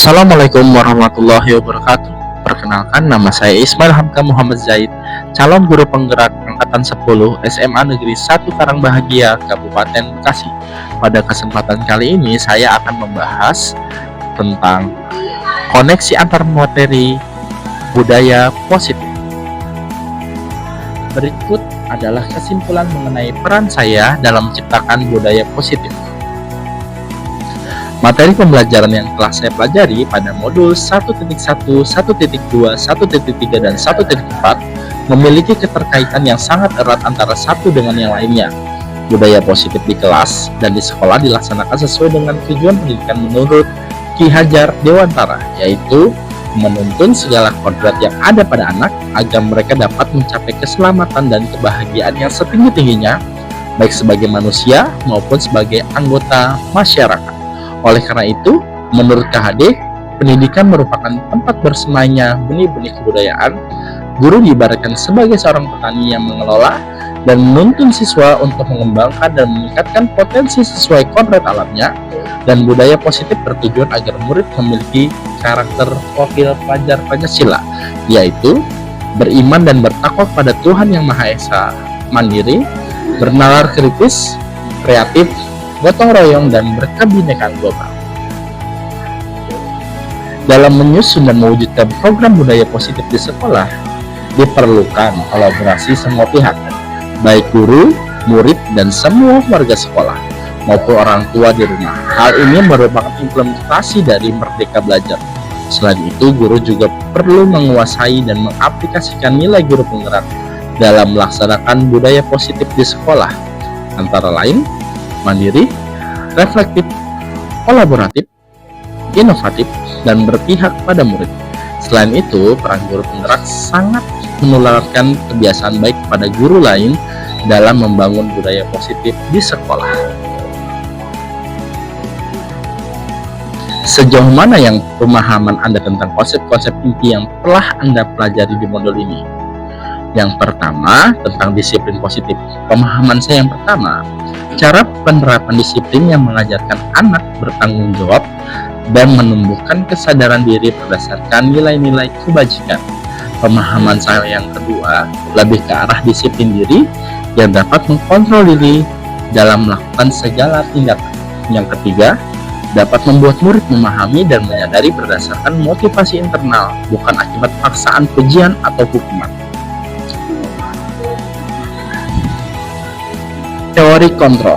Assalamualaikum warahmatullahi wabarakatuh. Perkenalkan, nama saya Ismail Hamka Muhammad Zaid, calon guru penggerak angkatan 10 SMA Negeri 1 Karangbahagia, Kabupaten Bekasi. Pada kesempatan kali ini saya akan membahas tentang koneksi antar materi budaya positif. Berikut adalah kesimpulan mengenai peran saya dalam menciptakan budaya positif. Materi pembelajaran yang telah saya pelajari pada modul 1.1, 1.2, 1.3, dan 1.4 memiliki keterkaitan yang sangat erat antara satu dengan yang lainnya. Budaya positif di kelas dan di sekolah dilaksanakan sesuai dengan tujuan pendidikan menurut Ki Hajar Dewantara, yaitu menuntun segala kodrat yang ada pada anak agar mereka dapat mencapai keselamatan dan kebahagiaan yang setinggi-tingginya, baik sebagai manusia maupun sebagai anggota masyarakat. Oleh karena itu, menurut KHD, pendidikan merupakan tempat bersemainya benih-benih kebudayaan. Guru diibaratkan sebagai seorang petani yang mengelola dan menuntun siswa untuk mengembangkan dan meningkatkan potensi sesuai kodrat alamnya, dan budaya positif bertujuan agar murid memiliki karakter profil pelajar Pancasila, yaitu beriman dan bertakwa pada Tuhan Yang Maha Esa, mandiri, bernalar kritis, kreatif, gotong royong, dan berkebinekaan global. Dalam menyusun dan mewujudkan program budaya positif di sekolah, diperlukan kolaborasi semua pihak, baik guru, murid, dan semua warga sekolah, maupun orang tua di rumah. Hal ini merupakan implementasi dari Merdeka Belajar. Selain itu, guru juga perlu menguasai dan mengaplikasikan nilai guru penggerak dalam melaksanakan budaya positif di sekolah, antara lain mandiri, reflektif, kolaboratif, inovatif, dan berpihak pada murid. Selain itu, peran guru penggerak sangat menularkan kebiasaan baik pada guru lain dalam membangun budaya positif di sekolah. Sejauh mana yang pemahaman Anda tentang konsep-konsep inti yang telah Anda pelajari di modul ini? Yang pertama, tentang disiplin positif. Pemahaman saya yang pertama, cara penerapan disiplin yang mengajarkan anak bertanggung jawab dan menumbuhkan kesadaran diri berdasarkan nilai-nilai kebajikan. Pemahaman saya yang kedua, lebih ke arah disiplin diri yang dapat mengkontrol diri dalam melakukan segala tindakan. Yang ketiga, dapat membuat murid memahami dan menyadari berdasarkan motivasi internal, bukan akibat paksaan, pujian, atau hukuman. Teori kontrol.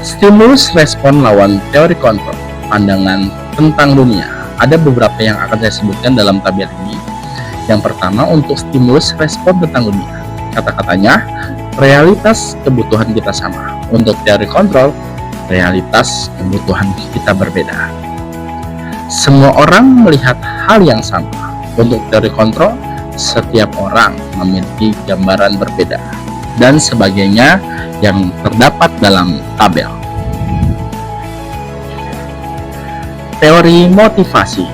Stimulus respon lawan teori kontrol. Pandangan tentang dunia. Ada beberapa yang akan saya sebutkan dalam tabel ini. Yang pertama, untuk stimulus respon tentang dunia. Kata-katanya, realitas kebutuhan kita sama. Untuk teori kontrol, realitas kebutuhan kita berbeda. Semua orang melihat hal yang sama. Untuk teori kontrol, setiap orang memiliki gambaran berbeda, dan sebagainya yang terdapat dalam tabel. Teori motivasi.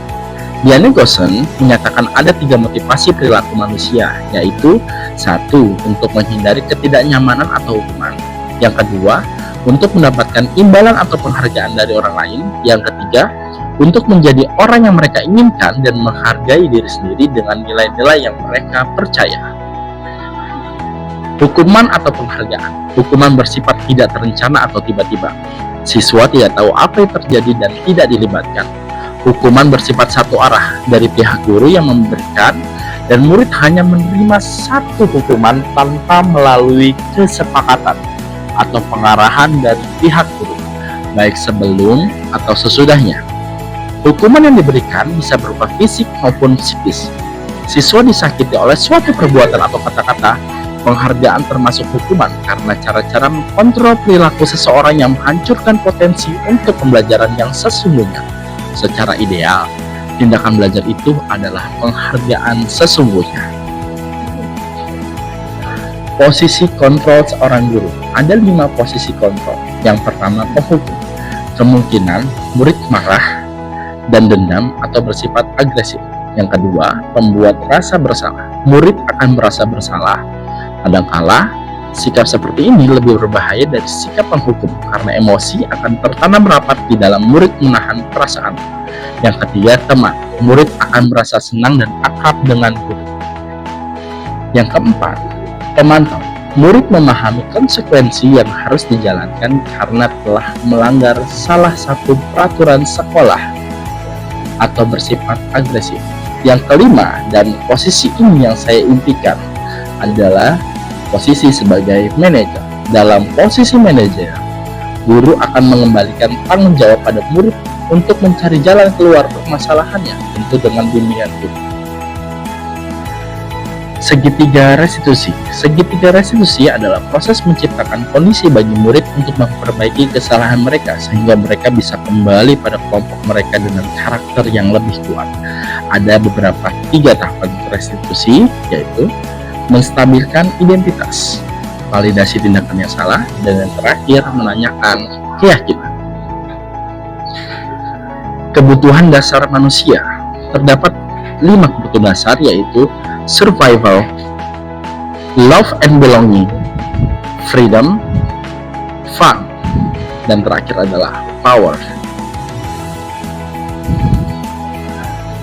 Diane Gossen menyatakan ada 3 motivasi perilaku manusia, yaitu 1. Untuk menghindari ketidaknyamanan atau hukuman. Yang kedua, untuk mendapatkan imbalan atau penghargaan dari orang lain. Yang ketiga, untuk menjadi orang yang mereka inginkan dan menghargai diri sendiri dengan nilai-nilai yang mereka percaya. Hukuman atau penghargaan. Hukuman bersifat tidak terencana atau tiba-tiba. Siswa tidak tahu apa yang terjadi dan tidak dilibatkan. Hukuman bersifat satu arah dari pihak guru yang memberikan, dan murid hanya menerima satu hukuman tanpa melalui kesepakatan atau pengarahan dari pihak guru, baik sebelum atau sesudahnya. Hukuman yang diberikan bisa berupa fisik maupun psikis. Siswa disakiti oleh suatu perbuatan atau kata-kata. Penghargaan termasuk hukuman karena cara-cara mengkontrol perilaku seseorang yang menghancurkan potensi untuk pembelajaran yang sesungguhnya. Secara ideal, tindakan belajar itu adalah penghargaan sesungguhnya. Posisi kontrol seorang guru. Ada 5 posisi kontrol. Yang pertama, penghukum. Kemungkinan murid marah dan dendam atau bersifat agresif. Yang kedua, pembuat rasa bersalah. Murid akan merasa bersalah. Kadangkala, sikap seperti ini lebih berbahaya dari sikap penghukum karena emosi akan tertanam rapat di dalam murid menahan perasaan. Yang ketiga, teman. Murid akan merasa senang dan akrab dengan guru. Yang keempat, pemantau. Murid memahami konsekuensi yang harus dijalankan karena telah melanggar salah satu peraturan sekolah atau bersifat agresif. Yang kelima, dan posisi ini yang saya impikan, adalah posisi sebagai manajer. Dalam posisi manajer, guru akan mengembalikan tanggung jawab pada murid untuk mencari jalan keluar permasalahannya, tentu dengan bimbingan guru. Segitiga restitusi. Segitiga restitusi adalah proses menciptakan kondisi bagi murid untuk memperbaiki kesalahan mereka sehingga mereka bisa kembali pada kelompok mereka dengan karakter yang lebih kuat. Ada beberapa 3 tahapan restitusi, yaitu menstabilkan identitas, validasi tindakan yang salah, dan yang terakhir menanyakan keyakinan. Kebutuhan dasar manusia. Terdapat 5 kebutuhan dasar, yaitu survival, love and belonging, freedom, fun, dan terakhir adalah power.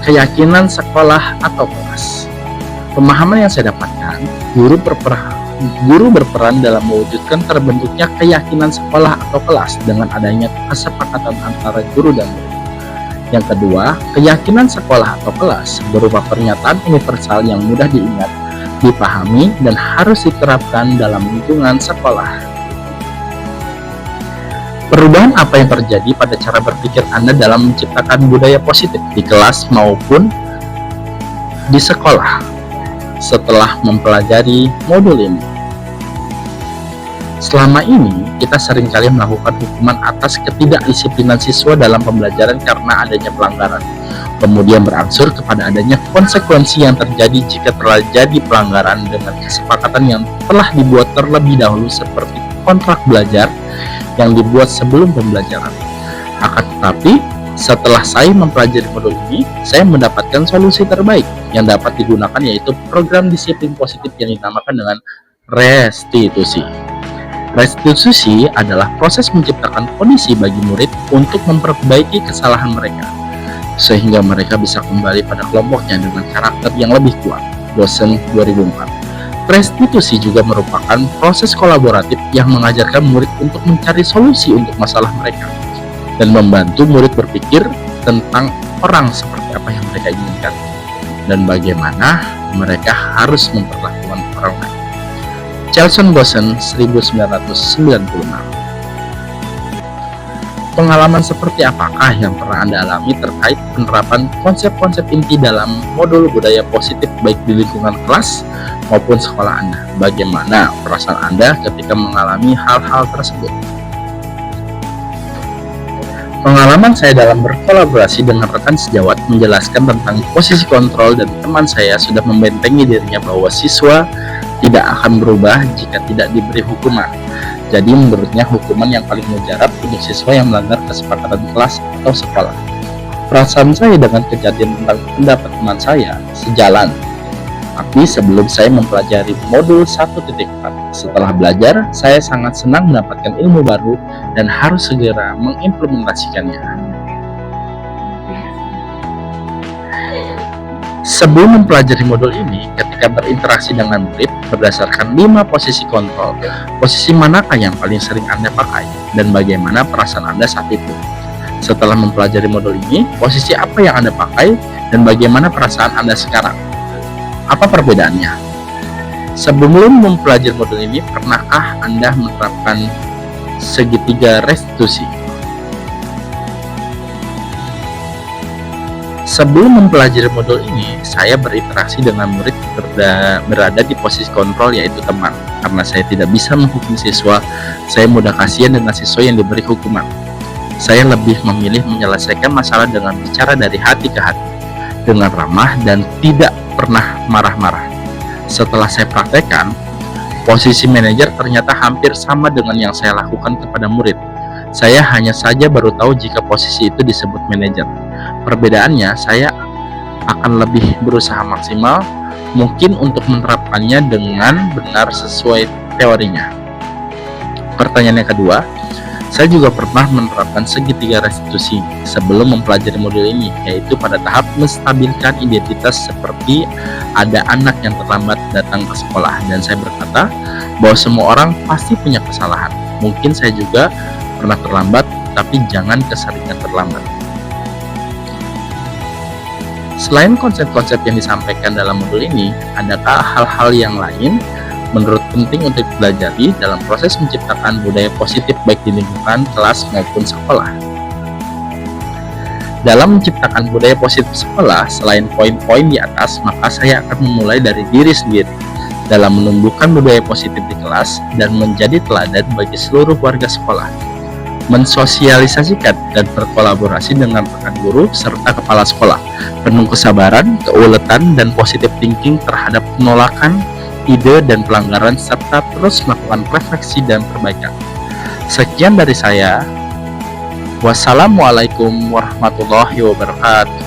Keyakinan sekolah atau kelas. Pemahaman yang saya dapatkan, guru berperan dalam mewujudkan terbentuknya keyakinan sekolah atau kelas dengan adanya kesepakatan antara guru dan murid. Yang kedua, keyakinan sekolah atau kelas berupa pernyataan universal yang mudah diingat, dipahami, dan harus diterapkan dalam lingkungan sekolah. Perubahan apa yang terjadi pada cara berpikir Anda dalam menciptakan budaya positif di kelas maupun di sekolah setelah mempelajari modul ini? Selama ini, kita seringkali melakukan hukuman atas ketidakdisiplinan siswa dalam pembelajaran karena adanya pelanggaran. Kemudian berangsur kepada adanya konsekuensi yang terjadi jika terjadi pelanggaran dengan kesepakatan yang telah dibuat terlebih dahulu seperti kontrak belajar yang dibuat sebelum pembelajaran. Akan tetapi, setelah saya mempelajari modul ini, saya mendapatkan solusi terbaik yang dapat digunakan, yaitu program disiplin positif yang dinamakan dengan restitusi. Restitusi adalah proses menciptakan kondisi bagi murid untuk memperbaiki kesalahan mereka, sehingga mereka bisa kembali pada kelompoknya dengan karakter yang lebih kuat. Dosen 2004. Restitusi juga merupakan proses kolaboratif yang mengajarkan murid untuk mencari solusi untuk masalah mereka, dan membantu murid berpikir tentang orang seperti apa yang mereka inginkan, dan bagaimana mereka harus memperlakukan orang lain. Charles Bosen 1996. Pengalaman seperti apakah yang pernah Anda alami terkait penerapan konsep-konsep inti dalam modul budaya positif baik di lingkungan kelas maupun sekolah Anda? Bagaimana perasaan Anda ketika mengalami hal-hal tersebut? Pengalaman saya dalam berkolaborasi dengan rekan sejawat menjelaskan tentang posisi kontrol, dan teman saya sudah membentengi dirinya bahwa siswa tidak akan berubah jika tidak diberi hukuman. Jadi menurutnya hukuman yang paling mujarab untuk siswa yang melanggar kesepakatan kelas atau sekolah. Perasaan saya dengan kejadian tentang pendapat teman saya sejalan. Tapi sebelum saya mempelajari modul 1.4, setelah belajar, saya sangat senang mendapatkan ilmu baru dan harus segera mengimplementasikannya. Sebelum mempelajari modul ini, ketika berinteraksi dengan murid berdasarkan 5 posisi kontrol, posisi manakah yang paling sering Anda pakai dan bagaimana perasaan Anda saat itu? Setelah mempelajari modul ini, posisi apa yang Anda pakai dan bagaimana perasaan Anda sekarang? Apa perbedaannya? Sebelum mempelajari modul ini, pernahkah Anda menerapkan segitiga restitusi? Sebelum mempelajari modul ini, saya berinteraksi dengan murid berada di posisi kontrol, yaitu teman. Karena saya tidak bisa menghukum siswa, saya mudah kasihan dengan siswa yang diberi hukuman. Saya lebih memilih menyelesaikan masalah dengan bicara dari hati ke hati, dengan ramah dan tidak pernah marah-marah. Setelah saya praktekkan, posisi manajer ternyata hampir sama dengan yang saya lakukan kepada murid. Saya hanya saja baru tahu jika posisi itu disebut manajer. Perbedaannya, saya akan lebih berusaha maksimal mungkin untuk menerapkannya dengan benar sesuai teorinya. Pertanyaan yang kedua, Saya juga pernah menerapkan segitiga restitusi sebelum mempelajari modul ini, yaitu pada tahap menstabilkan identitas seperti ada anak yang terlambat datang ke sekolah, dan saya berkata bahwa semua orang pasti punya kesalahan. Mungkin saya juga pernah terlambat, tapi jangan keseringan terlambat. Selain konsep-konsep yang disampaikan dalam modul ini, adakah hal-hal yang lain menurut penting untuk dipelajari dalam proses menciptakan budaya positif baik di lingkungan kelas maupun sekolah? Dalam menciptakan budaya positif sekolah, selain poin-poin di atas, maka saya akan memulai dari diri sendiri dalam menumbuhkan budaya positif di kelas dan menjadi teladan bagi seluruh warga sekolah. Mensosialisasikan dan berkolaborasi dengan rekan guru serta kepala sekolah, penuh kesabaran, keuletan, dan positive thinking terhadap penolakan ide dan pelanggaran, serta terus melakukan refleksi dan perbaikan. Sekian dari saya. Wassalamualaikum warahmatullahi wabarakatuh.